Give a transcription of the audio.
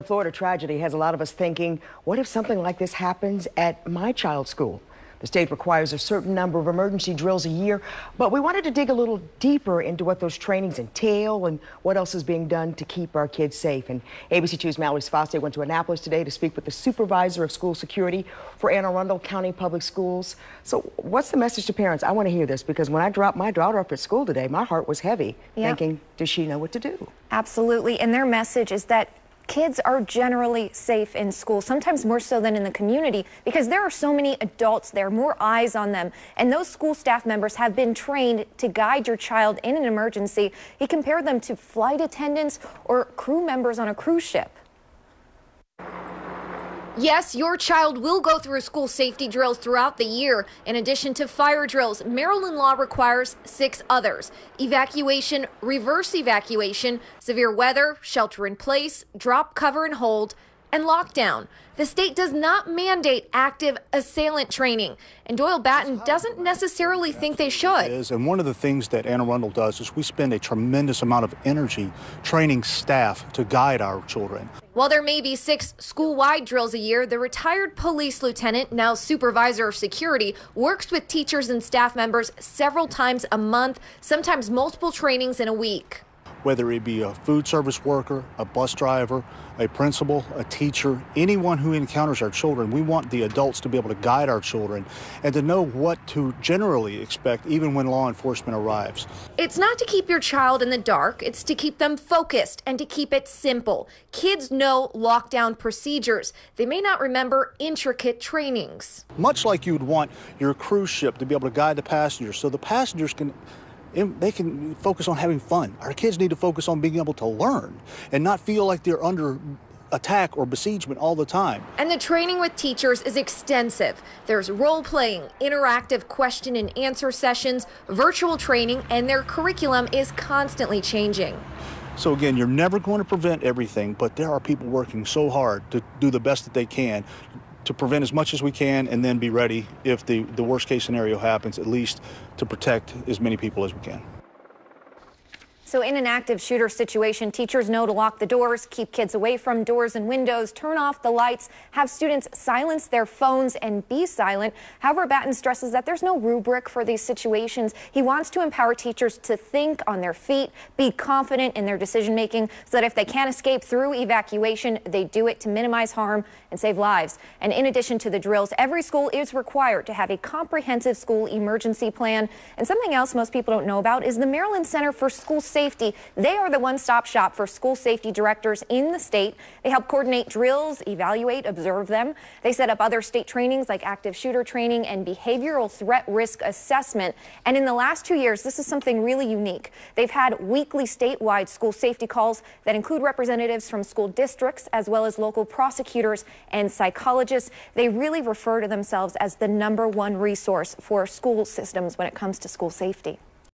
The Florida tragedy has a lot of us thinking, what if something like this happens at my child's school? The state requires a certain number of emergency drills a year, but we wanted to dig a little deeper into what those trainings entail and what else is being done to keep our kids safe. And ABC 2's Mallory Sfaste went to Annapolis today to speak with the supervisor of school security for Arundel County Public Schools. So what's the message to parents? I want to hear this because when I dropped my daughter off at school today, my heart was heavy, thinking, does she know what to do? Absolutely. And their message is that kids are generally safe in school, sometimes more so than in the community, because there are so many adults there, more eyes on them. And those school staff members have been trained to guide your child in an emergency. He compared them to flight attendants or crew members on a cruise ship. Yes, your child will go through school safety drills throughout the year. In addition to fire drills, Maryland law requires 6 others: evacuation, reverse evacuation, severe weather, shelter in place, drop, cover, and hold, and lockdown. The state does not mandate active assailant training, and Doyle Batten doesn't necessarily think they should. And one of the things that Anne Arundel does is we spend a tremendous amount of energy training staff to guide our children. While there may be 6 school-wide drills a year, the retired police lieutenant, now supervisor of security, works with teachers and staff members several times a month, sometimes multiple trainings in a week. Whether it be a food service worker, a bus driver, a principal, a teacher, anyone who encounters our children, we want the adults to be able to guide our children and to know what to generally expect even when law enforcement arrives. It's not to keep your child in the dark, it's to keep them focused and to keep it simple. Kids know lockdown procedures. They may not remember intricate trainings. Much like you would want your cruise ship to be able to guide the passengers so the passengers can focus on having fun. Our kids need to focus on being able to learn and not feel like they're under attack or besiegement all the time. And the training with teachers is extensive. There's role-playing, interactive question and answer sessions, virtual training, and their curriculum is constantly changing. So again, you're never going to prevent everything, but there are people working so hard to do the best that they can to prevent as much as we can and then be ready if the worst case scenario happens, at least to protect as many people as we can. So in an active shooter situation, teachers know to lock the doors, keep kids away from doors and windows, turn off the lights, have students silence their phones and be silent. However, Batten stresses that there's no rubric for these situations. He wants to empower teachers to think on their feet, be confident in their decision making, so that if they can't escape through evacuation, they do it to minimize harm and save lives. And in addition to the drills, every school is required to have a comprehensive school emergency plan. And something else most people don't know about is the Maryland Center for School Safety. They are the one-stop shop for school safety directors in the state. They help coordinate drills, evaluate, observe them. They set up other state trainings like active shooter training and behavioral threat risk assessment. And in the last 2 years, this is something really unique. They've had weekly statewide school safety calls that include representatives from school districts as well as local prosecutors and psychologists. They really refer to themselves as the #1 resource for school systems when it comes to school safety.